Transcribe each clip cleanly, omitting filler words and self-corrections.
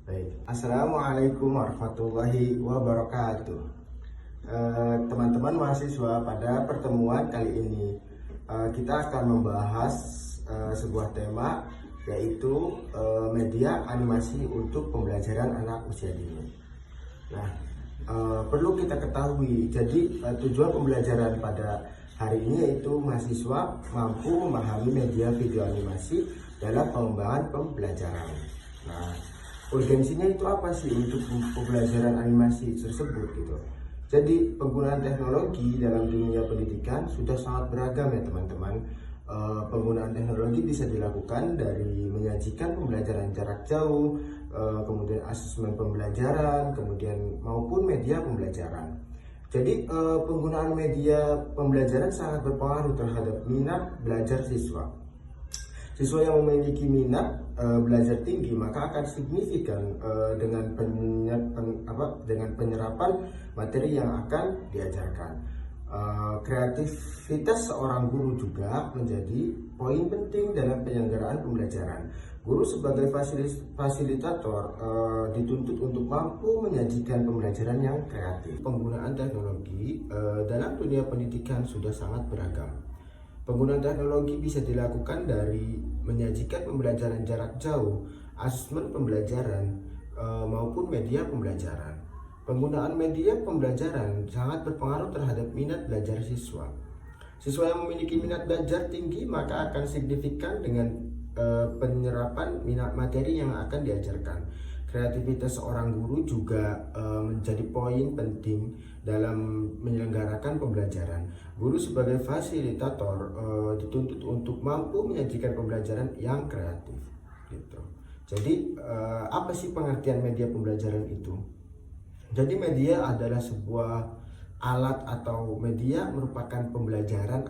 Baik. Assalamualaikum warahmatullahi wabarakatuh. Teman-teman mahasiswa, pada pertemuan kali ini kita akan membahas sebuah tema, yaitu media animasi untuk pembelajaran anak usia dini. Nah, perlu kita ketahui, jadi tujuan pembelajaran pada hari ini yaitu mahasiswa mampu memahami media video animasi dalam pengembangan pembelajaran. Nah, urgensinya itu apa sih untuk pembelajaran animasi tersebut gitu. Jadi penggunaan teknologi dalam dunia pendidikan sudah sangat beragam ya teman-teman. Penggunaan teknologi bisa dilakukan dari menyajikan pembelajaran jarak jauh, kemudian asesmen pembelajaran, kemudian maupun media pembelajaran. Jadi penggunaan media pembelajaran sangat berpengaruh terhadap minat belajar siswa. Siswa yang memiliki minat belajar tinggi maka akan signifikan dengan penyerapan materi yang akan diajarkan. Kreativitas seorang guru juga menjadi poin penting dalam penyelenggaraan pembelajaran. Guru sebagai fasilitator dituntut untuk mampu menyajikan pembelajaran yang kreatif. Penggunaan teknologi dalam dunia pendidikan sudah sangat beragam. Penggunaan teknologi bisa dilakukan dari menyajikan pembelajaran jarak jauh, asesmen pembelajaran, maupun media pembelajaran. Penggunaan media pembelajaran sangat berpengaruh terhadap minat belajar siswa. Siswa yang memiliki minat belajar tinggi maka akan signifikan dengan penyerapan minat materi yang akan diajarkan. Kreativitas seorang guru juga menjadi poin penting dalam menyelenggarakan pembelajaran. Guru sebagai fasilitator dituntut untuk mampu menyajikan pembelajaran yang kreatif. Gitu. Jadi apa sih pengertian media pembelajaran itu? Jadi media adalah sebuah alat atau media merupakan pembelajaran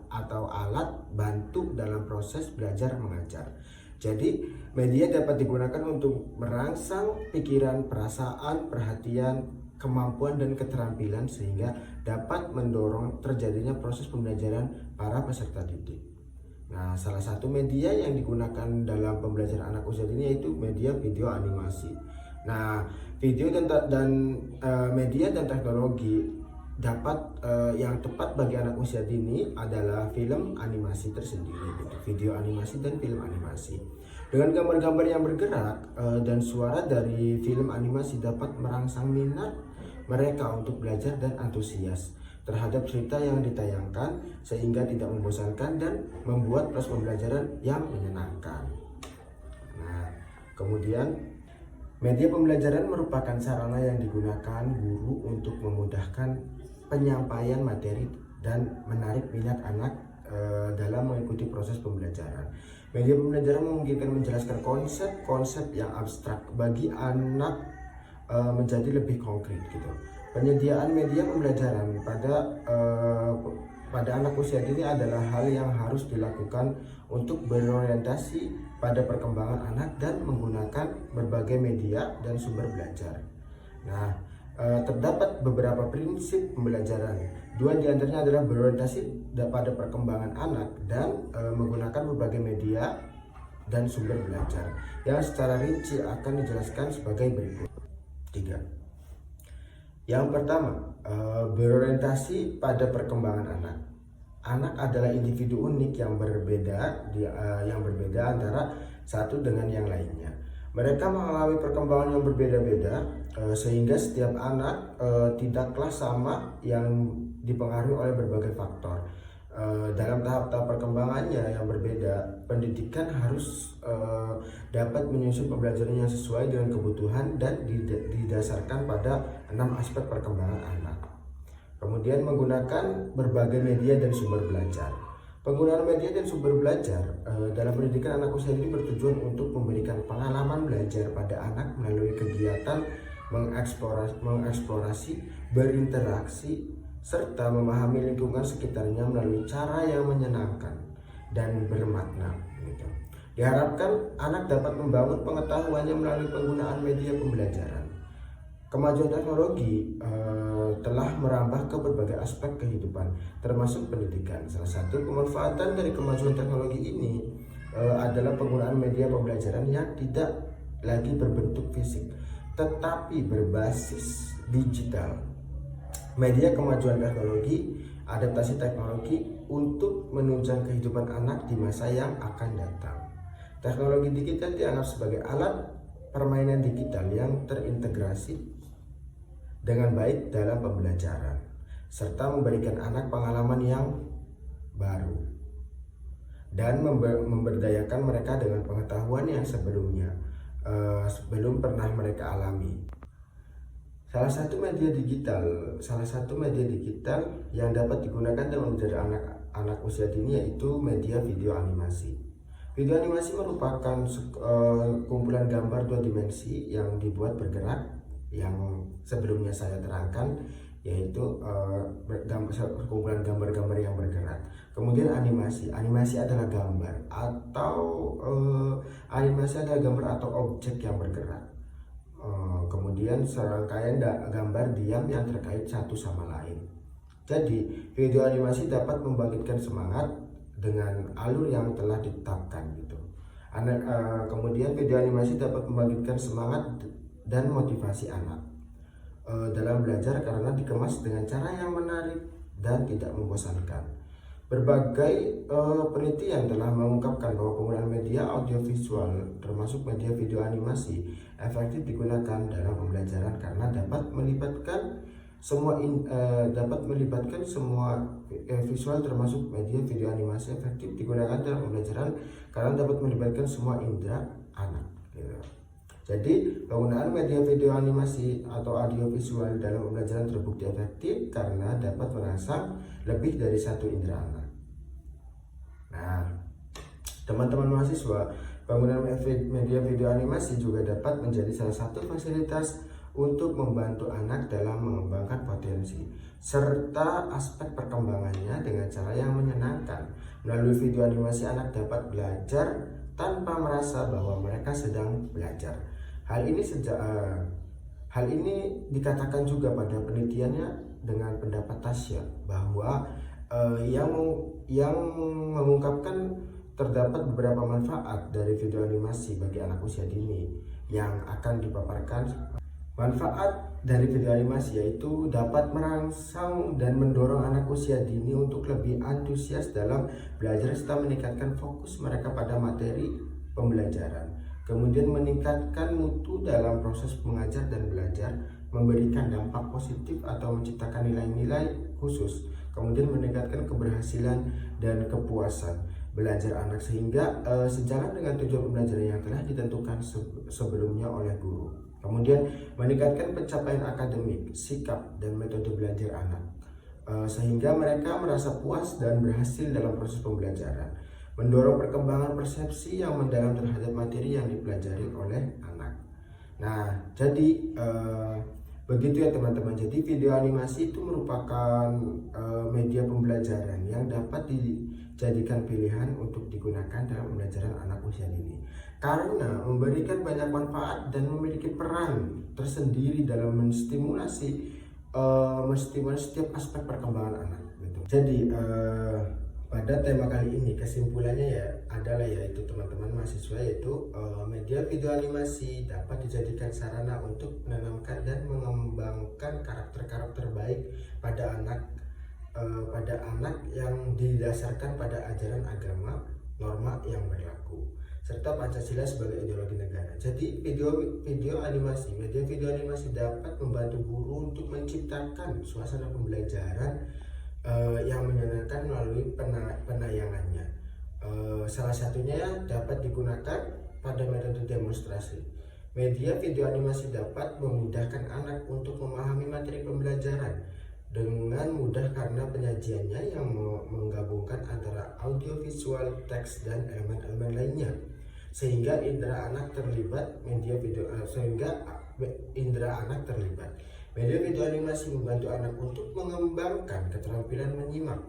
atau alat bantu dalam proses belajar mengajar. Jadi media dapat digunakan untuk merangsang pikiran, perasaan, perhatian, kemampuan dan keterampilan sehingga dapat mendorong terjadinya proses pembelajaran para peserta didik. Nah, salah satu media yang digunakan dalam pembelajaran anak usia dini yaitu media video animasi. Nah, video dan media dan teknologi yang tepat bagi anak usia dini adalah film animasi tersendiri, gitu. Video animasi dan film animasi. Dengan gambar-gambar yang bergerak dan suara dari film animasi dapat merangsang minat mereka untuk belajar dan antusias terhadap cerita yang ditayangkan sehingga tidak membosankan dan membuat proses pembelajaran yang menyenangkan. Nah, kemudian media pembelajaran merupakan sarana yang digunakan guru untuk memudahkan penyampaian materi dan menarik minat anak dalam mengikuti proses pembelajaran. Media pembelajaran memungkinkan menjelaskan konsep-konsep yang abstrak bagi anak menjadi lebih konkret gitu. Penyediaan media pembelajaran pada anak usia dini adalah hal yang harus dilakukan untuk berorientasi pada perkembangan anak dan menggunakan berbagai media dan sumber belajar. Nah, terdapat beberapa prinsip pembelajaran. Dua di antaranya adalah berorientasi pada perkembangan anak dan menggunakan berbagai media dan sumber belajar yang secara rinci akan dijelaskan sebagai berikut. 3. Yang pertama, berorientasi pada perkembangan anak. Anak adalah individu unik yang berbeda antara satu dengan yang lainnya. Mereka mengalami perkembangan yang berbeda-beda sehingga setiap anak tidaklah sama, yang dipengaruhi oleh berbagai faktor. Dalam tahap-tahap perkembangannya yang berbeda, pendidikan harus dapat menyusun pembelajaran yang sesuai dengan kebutuhan dan didasarkan pada 6 aspek perkembangan anak. Kemudian menggunakan berbagai media dan sumber belajar. Penggunaan media dan sumber belajar dalam pendidikan anak usia dini bertujuan untuk memberikan pengalaman belajar pada anak melalui kegiatan mengeksplorasi, berinteraksi, serta memahami lingkungan sekitarnya melalui cara yang menyenangkan dan bermakna. Gitu. Diharapkan anak dapat membangun pengetahuannya melalui penggunaan media pembelajaran. Kemajuan teknologi telah merambah ke berbagai aspek kehidupan, termasuk pendidikan. Salah satu kemanfaatan dari kemajuan teknologi ini adalah penggunaan media pembelajaran yang tidak lagi berbentuk fisik, tetapi berbasis digital. Media kemajuan teknologi, adaptasi teknologi untuk menunjang kehidupan anak di masa yang akan datang. Teknologi digital dianggap sebagai alat permainan digital yang terintegrasi dengan baik dalam pembelajaran, serta memberikan anak pengalaman yang baru dan memberdayakan mereka dengan pengetahuan yang sebelum pernah mereka alami. Salah satu media digital yang dapat digunakan dalam menjadi anak usia dini yaitu media video animasi. Video animasi merupakan kumpulan gambar 2 dimensi yang dibuat bergerak, yang sebelumnya saya terangkan, yaitu kumpulan gambar-gambar yang bergerak. Kemudian animasi adalah gambar atau objek yang bergerak. Kemudian serangkaian gambar diam yang terkait satu sama lain. Jadi video animasi dapat membangkitkan semangat dengan alur yang telah ditetapkan gitu. Kemudian video animasi dapat membangkitkan semangat dan motivasi anak dalam belajar karena dikemas dengan cara yang menarik dan tidak membosankan. Berbagai penelitian telah mengungkapkan bahwa penggunaan media audiovisual termasuk media video animasi efektif digunakan dalam pembelajaran karena dapat melibatkan semua visual termasuk media video animasi efektif digunakan dalam pembelajaran karena dapat melibatkan semua indera anak. Jadi penggunaan media video animasi atau audiovisual dalam pembelajaran terbukti efektif karena dapat merangsang lebih dari satu indera anak. Nah, teman-teman mahasiswa, penggunaan media video animasi juga dapat menjadi salah satu fasilitas untuk membantu anak dalam mengembangkan potensi serta aspek perkembangannya dengan cara yang menyenangkan. Melalui video animasi anak dapat belajar tanpa merasa bahwa mereka sedang belajar. Hal ini dikatakan juga pada penelitiannya dengan pendapat Tasya bahwa yang mengungkapkan terdapat beberapa manfaat dari video animasi bagi anak usia dini yang akan dipaparkan. Manfaat dari video animasi yaitu dapat merangsang dan mendorong anak usia dini untuk lebih antusias dalam belajar serta meningkatkan fokus mereka pada materi pembelajaran. Kemudian meningkatkan mutu dalam proses mengajar dan belajar, memberikan dampak positif atau menciptakan nilai-nilai khusus. Kemudian meningkatkan keberhasilan dan kepuasan belajar anak sehingga sejalan dengan tujuan pembelajaran yang telah ditentukan sebelumnya oleh guru. Kemudian meningkatkan pencapaian akademik, sikap dan metode belajar anak sehingga mereka merasa puas dan berhasil dalam proses pembelajaran. Mendorong perkembangan persepsi yang mendalam terhadap materi yang dipelajari oleh anak. Nah, jadi begitu ya teman-teman. Jadi video animasi itu merupakan media pembelajaran yang dapat dijadikan pilihan untuk digunakan dalam pembelajaran anak usia dini karena memberikan banyak manfaat dan memiliki peran tersendiri dalam menstimulasi setiap aspek perkembangan anak gitu. Jadi pada tema kali ini kesimpulannya adalah yaitu teman-teman mahasiswa yaitu media video animasi dapat dijadikan sarana untuk menanamkan dan mengembangkan karakter-karakter baik pada anak yang didasarkan pada ajaran agama, norma yang berlaku serta Pancasila sebagai ideologi negara. Jadi media video animasi dapat membantu guru untuk menciptakan suasana pembelajaran yang menyenangkan melalui penayangannya. Salah satunya dapat digunakan pada metode demonstrasi. Media video animasi dapat memudahkan anak untuk memahami materi pembelajaran dengan mudah karena penyajiannya yang menggabungkan antara audiovisual, teks dan elemen-elemen lainnya sehingga indera anak terlibat. Media video animasi membantu anak untuk mengembangkan keterampilan menyimak,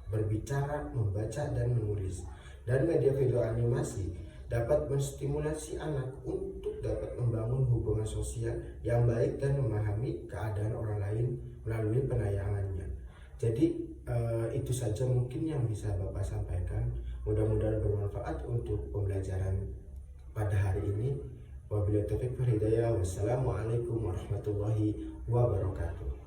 berbicara, membaca, dan menulis. Dan media video animasi dapat menstimulasi anak untuk dapat membangun hubungan sosial yang baik dan memahami keadaan orang lain melalui penayangannya. Jadi itu saja mungkin yang bisa Bapak sampaikan. Mudah-mudahan bermanfaat untuk pembelajaran pada hari ini. Wabillahi Wabillahi taufiq wal hidayah. Wassalamualaikum warahmatullahi wabarakatuh.